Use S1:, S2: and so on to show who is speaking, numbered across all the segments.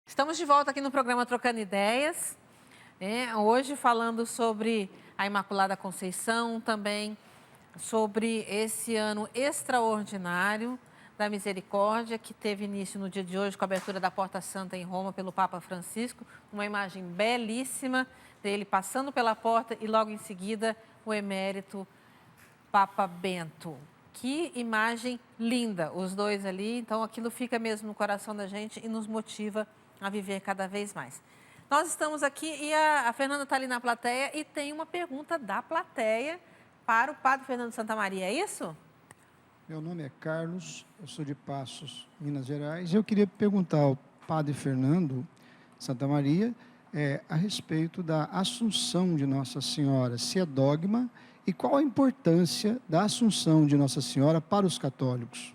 S1: Estamos de volta aqui no programa Trocando Ideias, hoje falando sobre a Imaculada Conceição, também sobre esse ano extraordinário da Misericórdia, que teve início no dia de hoje com a abertura da Porta Santa em Roma pelo Papa Francisco, uma imagem belíssima dele passando pela porta e logo em seguida o emérito Papa Bento. Que imagem linda, os dois ali, então aquilo fica mesmo no coração da gente e nos motiva a viver cada vez mais. Nós estamos aqui e a Fernanda está ali na plateia e tem uma pergunta da plateia para o Padre Fernando Santamaria, é isso?
S2: Meu nome é Carlos, eu sou de Passos, Minas Gerais, e eu queria perguntar ao Padre Fernando Santamaria a respeito da Assunção de Nossa Senhora, se é dogma, e qual a importância da Assunção de Nossa Senhora para os católicos.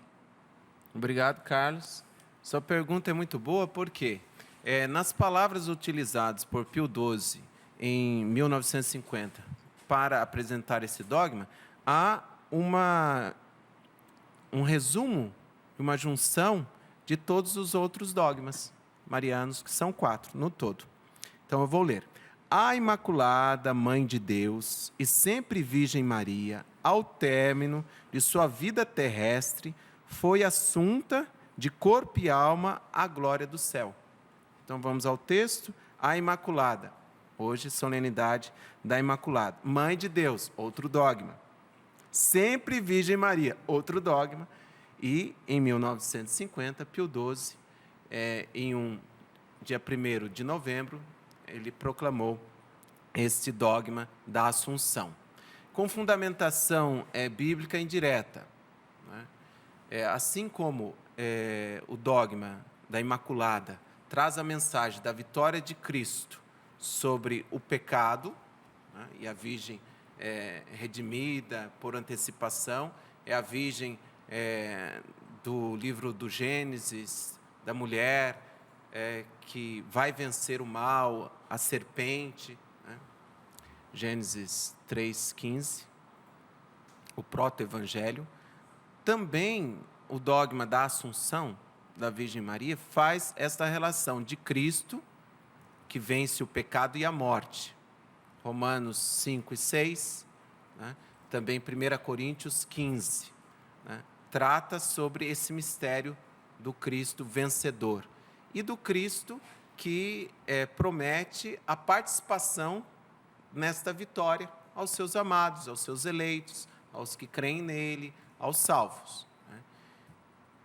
S3: Obrigado, Carlos. Sua pergunta é muito boa porque nas palavras utilizadas por Pio XII em 1950 para apresentar esse dogma, há um resumo, uma junção de todos os outros dogmas marianos, que são 4 no todo. Então eu vou ler. A Imaculada Mãe de Deus e sempre Virgem Maria, ao término de sua vida terrestre, foi assunta de corpo e alma à glória do céu. Então vamos ao texto. A Imaculada, hoje solenidade da Imaculada. Mãe de Deus, outro dogma. Sempre Virgem Maria, outro dogma. E em 1950, Pio XII, dia 1º de novembro, ele proclamou este dogma da Assunção. Com fundamentação bíblica indireta. Né? Assim como o dogma da Imaculada traz a mensagem da vitória de Cristo sobre o pecado, né? E a Virgem redimida por antecipação, é a Virgem do livro do Gênesis, da mulher que vai vencer o mal, a serpente, né? Gênesis 3,15, o proto-evangelho. Também o dogma da Assunção da Virgem Maria faz esta relação de Cristo, que vence o pecado e a morte. Romanos 5 e 6, né? Também 1 Coríntios 15, né? Trata sobre esse mistério do Cristo vencedor. E do Cristo que promete a participação nesta vitória aos seus amados, aos seus eleitos, aos que creem nele, aos salvos. Né?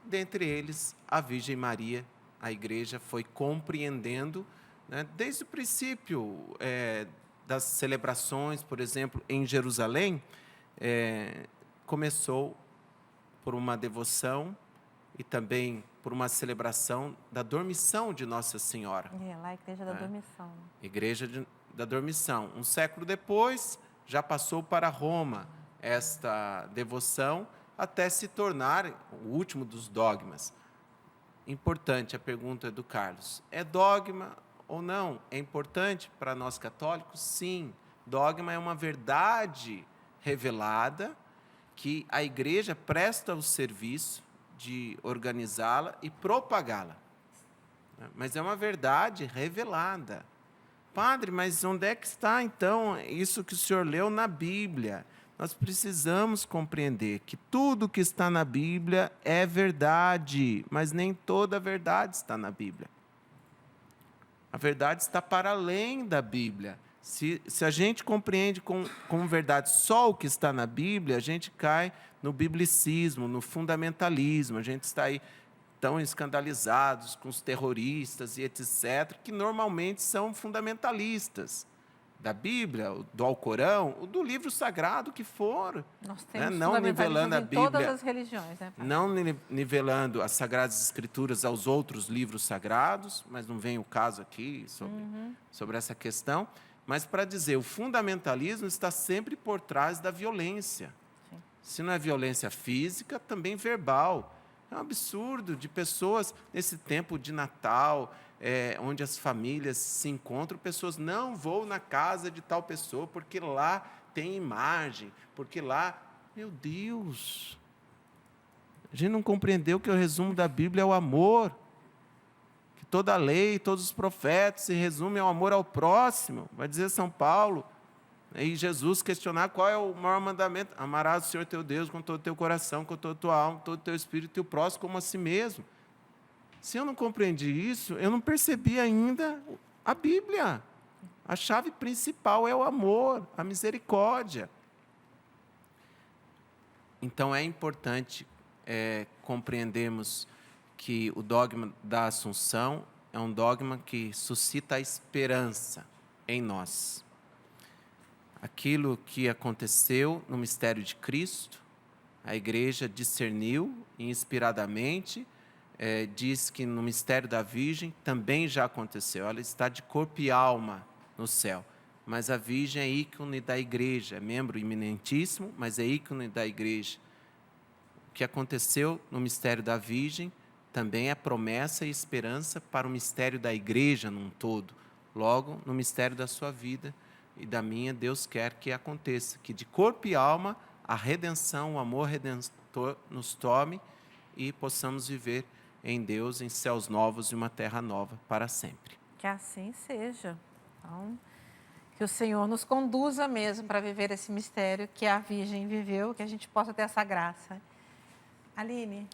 S3: Dentre eles, a Virgem Maria, a Igreja foi compreendendo, né, desde o princípio das celebrações, por exemplo, em Jerusalém, começou por uma devoção e também por uma celebração da dormição de Nossa Senhora.
S1: Lá a Igreja da Dormição.
S3: Igreja da Dormição. Um século depois, já passou para Roma esta devoção, até se tornar o último dos dogmas. Importante a pergunta do Carlos. É dogma ou não? É importante para nós católicos? Sim. Dogma é uma verdade revelada que a Igreja presta o serviço de organizá-la e propagá-la. Mas é uma verdade revelada. Padre, mas onde é que está, então, isso que o senhor leu na Bíblia? Nós precisamos compreender que tudo que está na Bíblia é verdade, mas nem toda a verdade está na Bíblia. A verdade está para além da Bíblia. Se a gente compreende como verdade só o que está na Bíblia, a gente cai no biblicismo, no fundamentalismo. A gente está aí tão escandalizados com os terroristas e etc., que normalmente são fundamentalistas da Bíblia, do Alcorão, ou do livro sagrado que for.
S1: Nós temos
S3: não nivelando a Bíblia,
S1: todas as religiões, né, Padre?
S3: não nivelando as Sagradas Escrituras aos outros livros sagrados, mas não vem o caso aqui sobre essa questão. Mas para dizer, o fundamentalismo está sempre por trás da violência. Sim. Se não é violência física, também verbal. É um absurdo de pessoas, nesse tempo de Natal, onde as famílias se encontram, pessoas, não vou na casa de tal pessoa, porque lá tem imagem, porque lá... Meu Deus! A gente não compreendeu que o resumo da Bíblia é o amor. Que toda a lei, todos os profetas se resumem ao amor ao próximo, vai dizer São Paulo. E Jesus questionar qual é o maior mandamento: amarás o Senhor teu Deus com todo o teu coração, com toda a tua alma, com todo o teu espírito, e o próximo como a si mesmo. Se eu não compreendi isso, eu não percebi ainda a Bíblia. A chave principal é o amor, a misericórdia. Então é importante compreendermos que o dogma da Assunção é um dogma que suscita a esperança em nós. Aquilo que aconteceu no mistério de Cristo, a igreja discerniu inspiradamente, diz que no mistério da Virgem também já aconteceu. Ela está de corpo e alma no céu, mas a Virgem é ícone da igreja, é membro eminentíssimo, mas é ícone da igreja. O que aconteceu no mistério da Virgem também é promessa e esperança para o mistério da igreja num todo. Logo, no mistério da sua vida e da minha, Deus quer que aconteça, que de corpo e alma a redenção, o amor redentor nos tome e possamos viver em Deus, em céus novos e uma terra nova para sempre.
S1: Que assim seja. Então, que o Senhor nos conduza mesmo para viver esse mistério que a Virgem viveu, que a gente possa ter essa graça. Aline?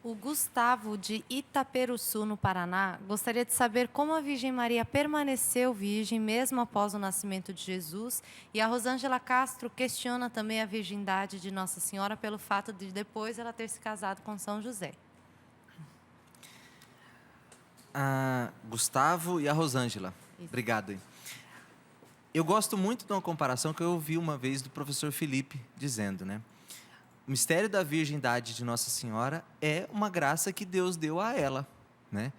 S4: O Gustavo, de Itaperuçu, no Paraná, gostaria de saber como a Virgem Maria permaneceu virgem mesmo após o nascimento de Jesus. E a Rosângela Castro questiona também a virgindade de Nossa Senhora pelo fato de depois ela ter se casado com São José.
S5: Gustavo e a Rosângela.
S4: Isso.
S5: Obrigado. Eu gosto muito de uma comparação que eu ouvi uma vez do professor Felipe dizendo, né? O mistério da virgindade de Nossa Senhora é uma graça que Deus deu a ela, né?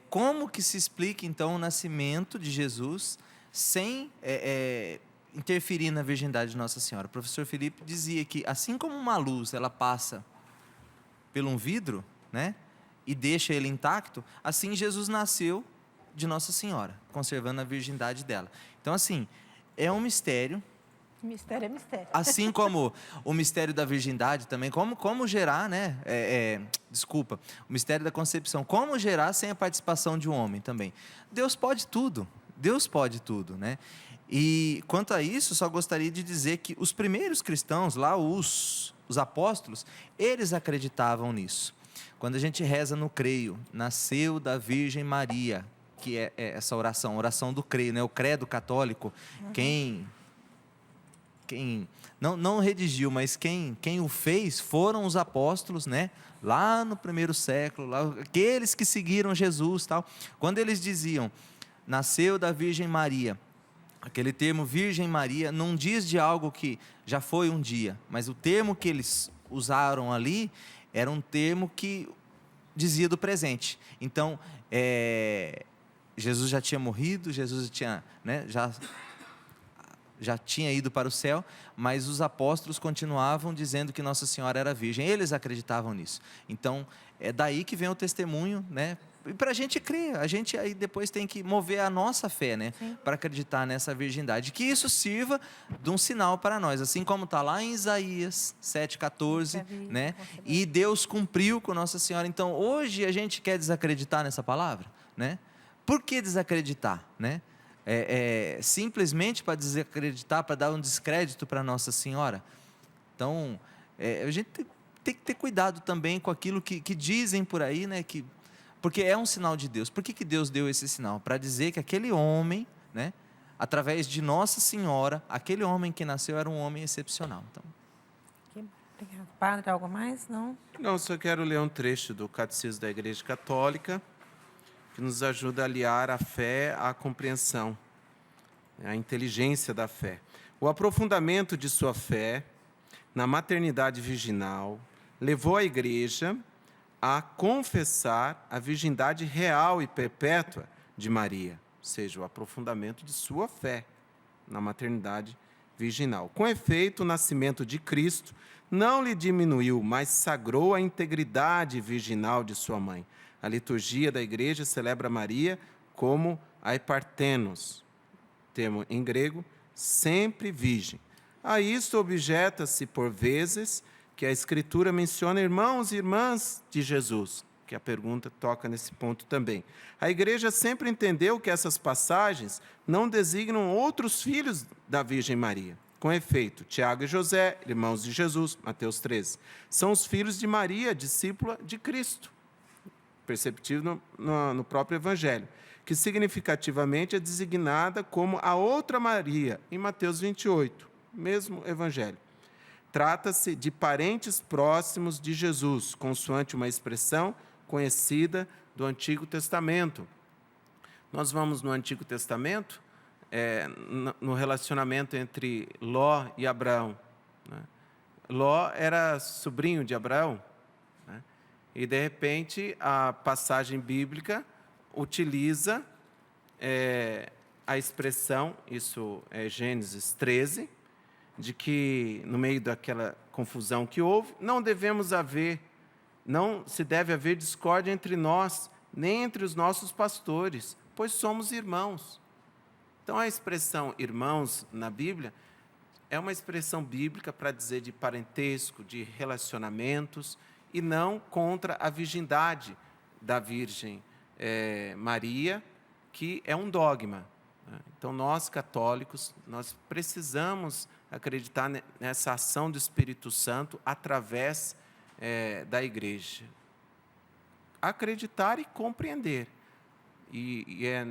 S5: Como que se explica, então, o nascimento de Jesus sem interferir na virgindade de Nossa Senhora? O professor Felipe dizia que, assim como uma luz ela passa por um vidro, né, e deixa ele intacto, assim Jesus nasceu de Nossa Senhora, conservando a virgindade dela. Então, assim, é um mistério.
S1: Mistério é mistério.
S5: Assim como o mistério da virgindade também, como gerar, né? O mistério da concepção, como gerar sem a participação de um homem também. Deus pode tudo, né? E quanto a isso, só gostaria de dizer que os primeiros cristãos, lá os apóstolos, eles acreditavam nisso. Quando a gente reza no creio, nasceu da Virgem Maria, que é essa oração do creio, né? O credo católico, quem não redigiu, mas quem o fez foram os apóstolos, né? Lá no primeiro século, lá, aqueles que seguiram Jesus, tal. Quando eles diziam, nasceu da Virgem Maria, aquele termo Virgem Maria não diz de algo que já foi um dia, mas o termo que eles usaram ali era um termo que dizia do presente. Então, Jesus já tinha morrido, Jesus tinha, né, já tinha ido para o céu, mas os apóstolos continuavam dizendo que Nossa Senhora era virgem. Eles acreditavam nisso. Então, é daí que vem o testemunho, né? E para a gente crer, a gente aí depois tem que mover a nossa fé, né? Para acreditar nessa virgindade. Que isso sirva de um sinal para nós, assim como está lá em Isaías 7,14, né? E Deus cumpriu com Nossa Senhora. Então, hoje a gente quer desacreditar nessa palavra, né? Por que desacreditar, né? Simplesmente para desacreditar, para dar um descrédito para Nossa Senhora. Então, a gente tem que ter cuidado também com aquilo que dizem por aí, né? Porque é um sinal de Deus. Por que Deus deu esse sinal? Para dizer que aquele homem, né, através de Nossa Senhora, aquele homem que nasceu era um homem excepcional. Então.
S1: Obrigado. Padre, algo mais? Não?
S3: Não, só quero ler um trecho do Catecismo da Igreja Católica, que nos ajuda a aliar a fé à compreensão, a inteligência da fé. O aprofundamento de sua fé na maternidade virginal levou a Igreja a confessar a virgindade real e perpétua de Maria, ou seja, o aprofundamento de sua fé na maternidade virginal. Com efeito, o nascimento de Cristo não lhe diminuiu, mas sagrou a integridade virginal de sua mãe. A liturgia da Igreja celebra Maria como aipartenos, termo em grego, sempre virgem. A isto objeta-se por vezes que a Escritura menciona irmãos e irmãs de Jesus, que a pergunta toca nesse ponto também. A igreja sempre entendeu que essas passagens não designam outros filhos da Virgem Maria. Com efeito, Tiago e José, irmãos de Jesus, Mateus 13, são os filhos de Maria, discípula de Cristo, perceptível no próprio Evangelho, que significativamente é designada como a outra Maria, em Mateus 28, mesmo Evangelho. Trata-se de parentes próximos de Jesus, consoante uma expressão conhecida do Antigo Testamento. Nós vamos no Antigo Testamento, no relacionamento entre Ló e Abraão. Né? Ló era sobrinho de Abraão, né? E, de repente, a passagem bíblica utiliza a expressão, isso é Gênesis 13, de que, no meio daquela confusão que houve, não se deve haver discórdia entre nós, nem entre os nossos pastores, pois somos irmãos. Então, a expressão irmãos na Bíblia é uma expressão bíblica para dizer de parentesco, de relacionamentos, e não contra a virgindade da Virgem Maria, que é um dogma. Então, nós católicos, nós precisamos acreditar nessa ação do Espírito Santo através da igreja. Acreditar e compreender. E é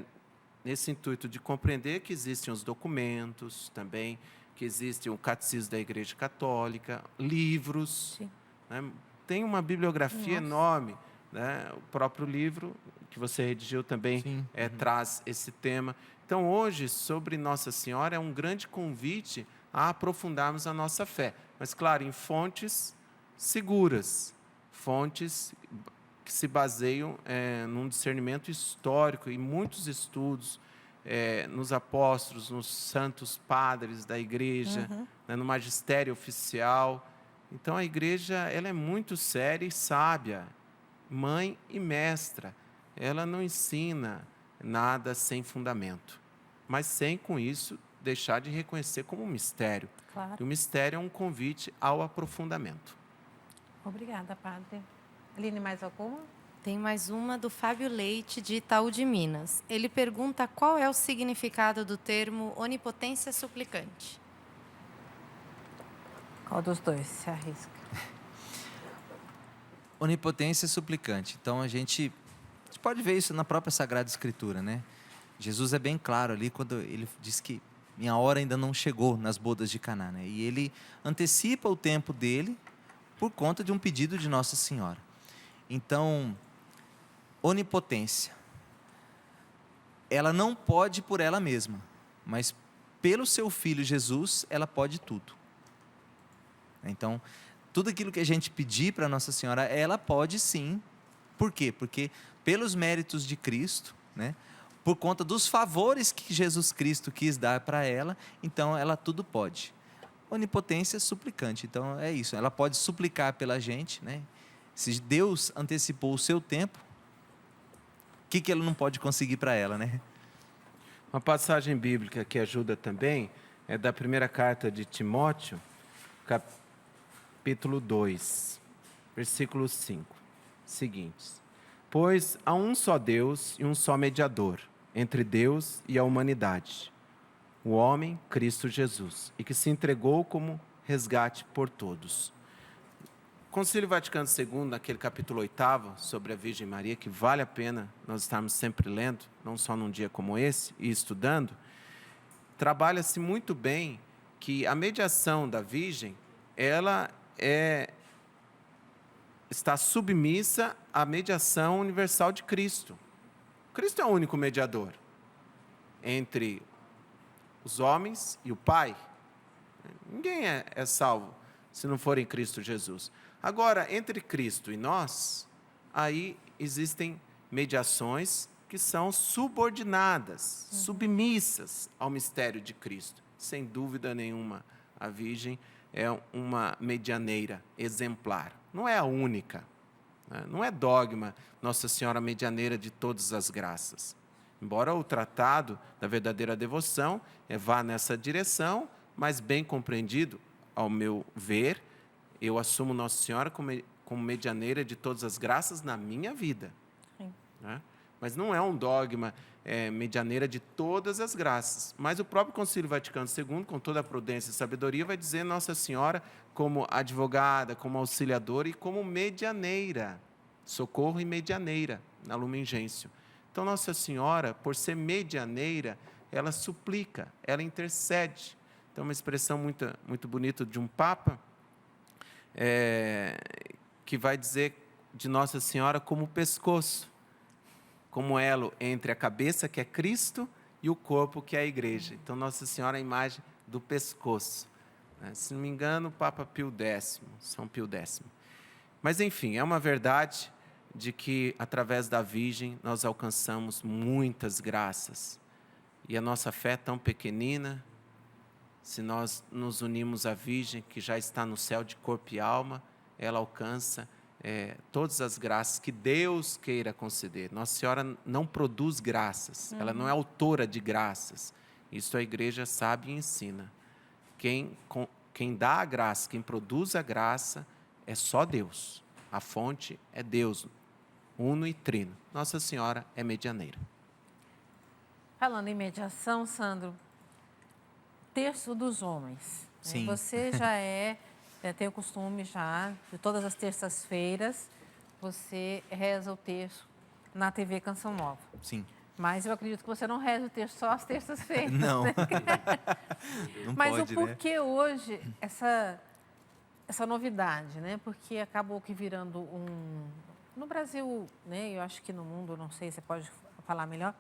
S3: nesse intuito de compreender que existem os documentos também, que existe o Catecismo da Igreja Católica, livros. Né? Tem uma bibliografia enorme. Né? O próprio livro que você redigiu também traz esse tema. Então, hoje, sobre Nossa Senhora, é um grande convite a aprofundarmos a nossa fé. Mas, claro, em fontes seguras, fontes que se baseiam num discernimento histórico e muitos estudos nos apóstolos, nos santos padres da igreja, né, no magistério oficial. Então, a igreja ela é muito séria e sábia, mãe e mestra. Ela não ensina nada sem fundamento, mas sem, com isso, deixar de reconhecer como um mistério.
S1: Claro.
S3: E o mistério é um convite ao aprofundamento.
S1: Obrigada, padre. Aline, mais alguma?
S4: Tem mais uma do Fábio Leite, de Itaú de Minas. Ele pergunta qual é o significado do termo onipotência suplicante.
S1: Qual dos dois se arrisca?
S5: Onipotência suplicante. Então, a gente pode ver isso na própria Sagrada Escritura, né? Jesus é bem claro ali quando ele diz que minha hora ainda não chegou nas bodas de Caná, né? E ele antecipa o tempo dele por conta de um pedido de Nossa Senhora. Então, onipotência. Ela não pode por ela mesma, mas pelo seu Filho Jesus, ela pode tudo. Então, tudo aquilo que a gente pedir para Nossa Senhora, ela pode sim. Por quê? Porque pelos méritos de Cristo, né? Por conta dos favores que Jesus Cristo quis dar para ela, então ela tudo pode. Onipotência suplicante, então é isso. Ela pode suplicar pela gente, né? Se Deus antecipou o seu tempo, o que ele não pode conseguir para ela, né?
S3: Uma passagem bíblica que ajuda também é da primeira carta de Timóteo, capítulo 2, versículo 5, seguintes. Pois há um só Deus e um só mediador entre Deus e a humanidade, o homem, Cristo Jesus, e que se entregou como resgate por todos. O Concílio Vaticano II, naquele capítulo 8, sobre a Virgem Maria, que vale a pena nós estarmos sempre lendo, não só num dia como esse, e estudando, trabalha-se muito bem que a mediação da Virgem, ela está submissa à mediação universal de Cristo. Cristo é o único mediador entre os homens e o Pai. Ninguém é salvo se não for em Cristo Jesus. Agora, entre Cristo e nós, aí existem mediações que são subordinadas, submissas ao mistério de Cristo. Sem dúvida nenhuma, a Virgem é uma medianeira exemplar. Não é a única, né? Não é dogma Nossa Senhora medianeira de todas as graças. Embora o tratado da verdadeira devoção vá nessa direção, mas bem compreendido, ao meu ver, eu assumo Nossa Senhora como medianeira de todas as graças na minha vida.
S1: Sim.
S3: Né? Mas não é um dogma medianeira de todas as graças. Mas o próprio Concílio Vaticano II, com toda a prudência e sabedoria, vai dizer Nossa Senhora como advogada, como auxiliadora e como medianeira, socorro e medianeira na Lumen Gentium. Então, Nossa Senhora, por ser medianeira, ela suplica, ela intercede. Então, uma expressão muito bonita de um Papa, que vai dizer de Nossa Senhora como pescoço, como elo entre a cabeça, que é Cristo, e o corpo, que é a igreja. Então, Nossa Senhora é a imagem do pescoço. Se não me engano, o Papa Pio X, São Pio X. Mas, enfim, é uma verdade de que, através da Virgem, nós alcançamos muitas graças. E a nossa fé é tão pequenina, se nós nos unimos à Virgem, que já está no céu de corpo e alma, ela alcança todas as graças que Deus queira conceder. Nossa Senhora não produz graças, ela não é autora de graças. Isso a igreja sabe e ensina. Quem dá a graça, quem produz a graça, é só Deus. A fonte é Deus, uno e trino. Nossa Senhora é medianeira.
S1: Falando em mediação, Sandro, terço dos homens.
S5: Sim.
S1: Você já tem o costume já, de todas as terças-feiras, você reza o terço na TV Canção Nova.
S5: Sim.
S1: Mas eu acredito que você não reza o terço só às terças-feiras.
S5: Não.
S1: Né?
S5: Não
S1: Mas
S5: pode,
S1: o porquê hoje essa novidade, né? Porque acabou que virando no Brasil, né? Eu acho que no mundo, não sei, você pode falar melhor,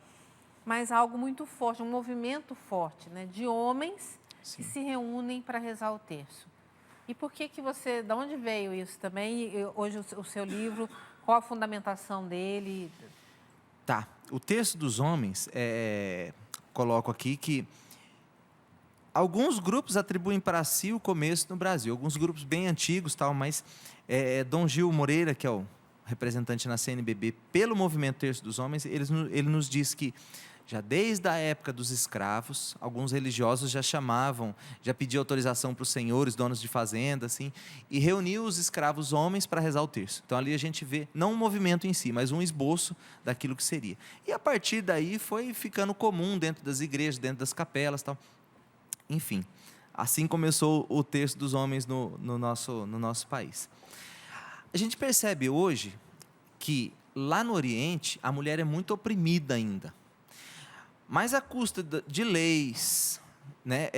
S1: mas algo muito forte, um movimento forte, né? De homens que se reúnem para rezar o terço. E por que você, de onde veio isso também? E hoje o seu livro, qual a fundamentação dele?
S5: Tá. O Terço dos Homens, coloco aqui que alguns grupos atribuem para si o começo no Brasil, alguns grupos bem antigos, mas Dom Gil Moreira, que é o representante na CNBB pelo movimento Terço dos Homens, ele nos diz que já desde a época dos escravos, alguns religiosos já pediam autorização para os senhores, donos de fazenda, assim, e reuniam os escravos homens para rezar o terço. Então, ali a gente vê, não um movimento em si, mas um esboço daquilo que seria. E, a partir daí, foi ficando comum dentro das igrejas, dentro das capelas, tal. Enfim, assim começou o terço dos homens no nosso país. A gente percebe hoje que, lá no Oriente, a mulher é muito oprimida ainda. Mas à custa de leis, né,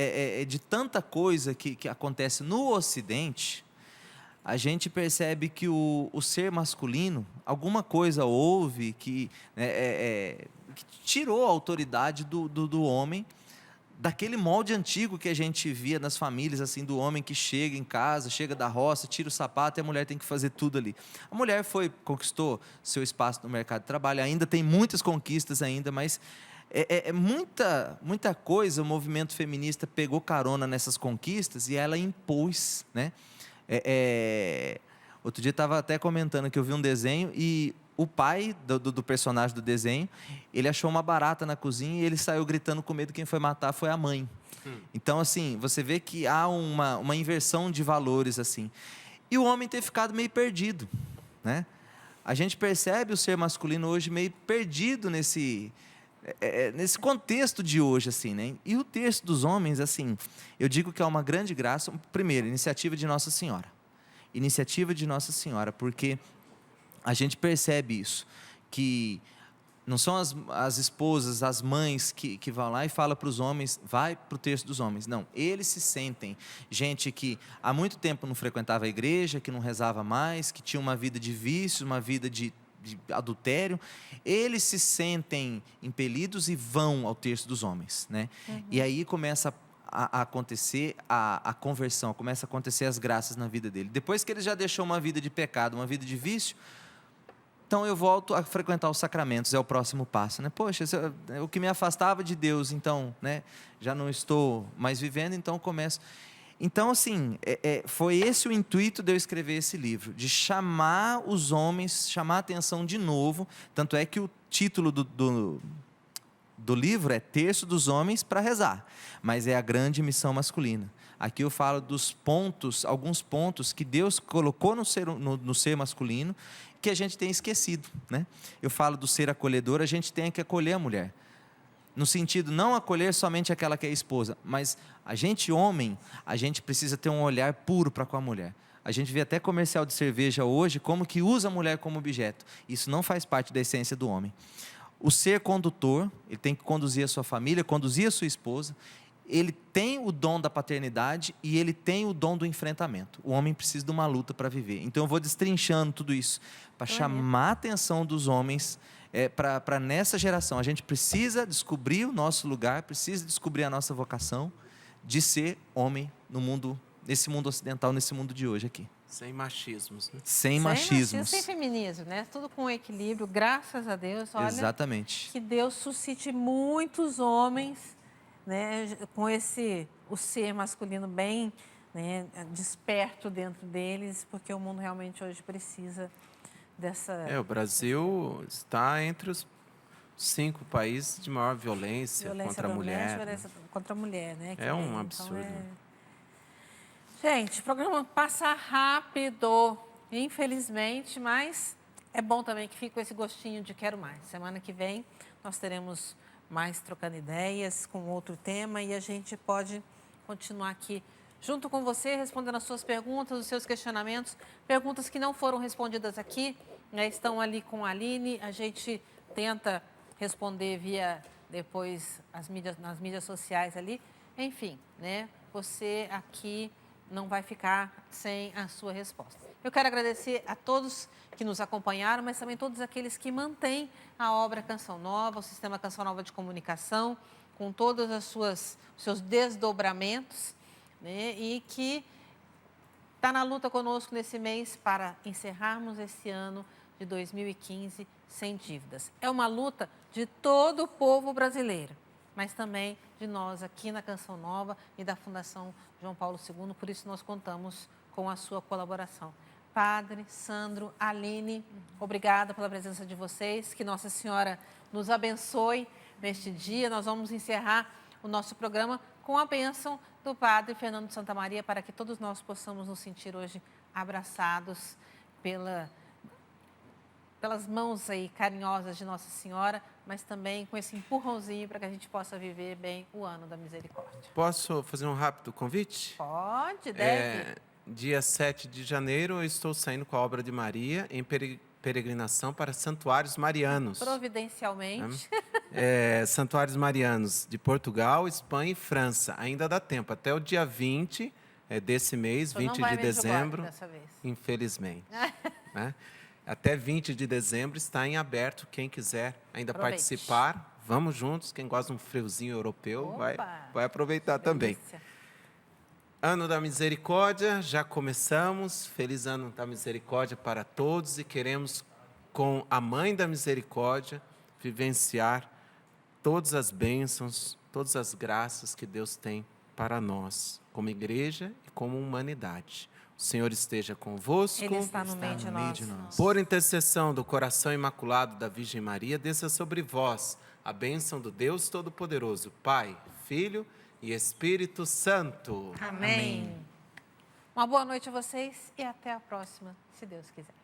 S5: de tanta coisa que acontece no Ocidente, a gente percebe que o ser masculino, alguma coisa houve que tirou a autoridade do homem, daquele molde antigo que a gente via nas famílias, assim, do homem que chega em casa, chega da roça, tira o sapato e a mulher tem que fazer tudo ali. A mulher conquistou seu espaço no mercado de trabalho, ainda tem muitas conquistas ainda, mas muita coisa, o movimento feminista pegou carona nessas conquistas e ela impôs, né? Outro dia estava até comentando que eu vi um desenho e o pai do personagem do desenho, ele achou uma barata na cozinha e ele saiu gritando com medo, quem foi matar foi a mãe. Então, assim, você vê que há uma inversão de valores, assim. E o homem ter ficado meio perdido, né? A gente percebe o ser masculino hoje meio perdido nesse contexto de hoje, assim, né? E o terço dos homens, assim, eu digo que é uma grande graça. Primeiro, iniciativa de Nossa Senhora. Iniciativa de Nossa Senhora, porque a gente percebe isso, que não são as esposas, as mães que vão lá e falam para os homens, vai para o terço dos homens. Não, eles se sentem, gente que há muito tempo não frequentava a igreja, que não rezava mais, que tinha uma vida de vícios, uma vida de adultério, eles se sentem impelidos e vão ao terço dos homens, né? E aí começa a acontecer a conversão, começa a acontecer as graças na vida dele. Depois que ele já deixou uma vida de pecado, uma vida de vício, então eu volto a frequentar os sacramentos, é o próximo passo, né? Poxa, o que me afastava de Deus, então, né? Já não estou mais vivendo, então começo. Então, assim, foi esse o intuito de eu escrever esse livro, de chamar os homens, chamar a atenção de novo, tanto é que o título do livro é Terço dos Homens para Rezar, mas é a grande missão masculina. Aqui eu falo dos pontos, alguns pontos que Deus colocou no ser masculino, que a gente tem esquecido, né? Eu falo do ser acolhedor, a gente tem que acolher a mulher. No sentido, não acolher somente aquela que é esposa, mas a gente, homem, a gente precisa ter um olhar puro para com a mulher. A gente vê até comercial de cerveja hoje, como que usa a mulher como objeto. Isso não faz parte da essência do homem. O ser condutor, ele tem que conduzir a sua família, conduzir a sua esposa. Ele tem o dom da paternidade e ele tem o dom do enfrentamento. O homem precisa de uma luta para viver. Então eu vou destrinchando tudo isso, para chamar a atenção dos homens, para nessa geração. A gente precisa descobrir o nosso lugar, precisa descobrir a nossa vocação de ser homem no mundo, nesse mundo ocidental, nesse mundo de hoje aqui.
S3: Sem machismos, né?
S5: Sem machismos.
S1: Sem feminismo, né? Tudo com equilíbrio, graças a Deus. Olha,
S5: exatamente.
S1: que Deus suscite muitos homens, né, com o ser masculino bem, né, desperto dentro deles, porque o mundo realmente hoje precisa dessa...
S3: O Brasil está entre os 5 países de maior violência contra a mulher.
S1: Violência contra a mulher, né?
S3: É um absurdo.
S1: Gente, o programa passa rápido, infelizmente, mas é bom também que fique com esse gostinho de quero mais. Semana que vem nós teremos mais trocando ideias com outro tema e a gente pode continuar aqui junto com você, respondendo as suas perguntas, os seus questionamentos, perguntas que não foram respondidas aqui, né, estão ali com a Aline, a gente tenta responder via depois nas mídias sociais ali, enfim, né, você aqui não vai ficar sem a sua resposta. Eu quero agradecer a todos que nos acompanharam, mas também todos aqueles que mantêm a obra Canção Nova, o Sistema Canção Nova de Comunicação, com todos os seus desdobramentos, né, e que está na luta conosco nesse mês para encerrarmos esse ano de 2015 sem dívidas. É uma luta de todo o povo brasileiro, mas também de nós aqui na Canção Nova e da Fundação João Paulo II, por isso nós contamos com a sua colaboração. Padre, Sandro, Aline, obrigada pela presença de vocês, que Nossa Senhora nos abençoe neste dia. Nós vamos encerrar o nosso programa com a bênção do Padre Fernando Santamaria, para que todos nós possamos nos sentir hoje abraçados pelas mãos aí carinhosas de Nossa Senhora, mas também com esse empurrãozinho para que a gente possa viver bem o ano da misericórdia.
S3: Posso fazer um rápido convite?
S1: Pode, deve.
S3: Dia 7 de janeiro, eu estou saindo com a obra de Maria em peregrinação para santuários marianos.
S1: Providencialmente.
S3: Santuários marianos de Portugal, Espanha e França. Ainda dá tempo, até o dia 20 desse mês, 20 de dezembro, infelizmente. Né? Até 20 de dezembro está em aberto. Quem quiser ainda participar, vamos juntos. Quem gosta de um friozinho europeu vai aproveitar também. Ano da Misericórdia, já começamos. Feliz Ano da Misericórdia para todos e queremos, com a Mãe da Misericórdia, vivenciar todas as bênçãos, todas as graças que Deus tem para nós, como igreja e como humanidade. O Senhor esteja convosco.
S1: Ele está no meio de nós.
S3: Por intercessão do coração imaculado da Virgem Maria, desça sobre vós a bênção do Deus Todo-Poderoso, Pai, Filho e Espírito Santo.
S1: Amém. Uma boa noite a vocês e até a próxima, se Deus quiser.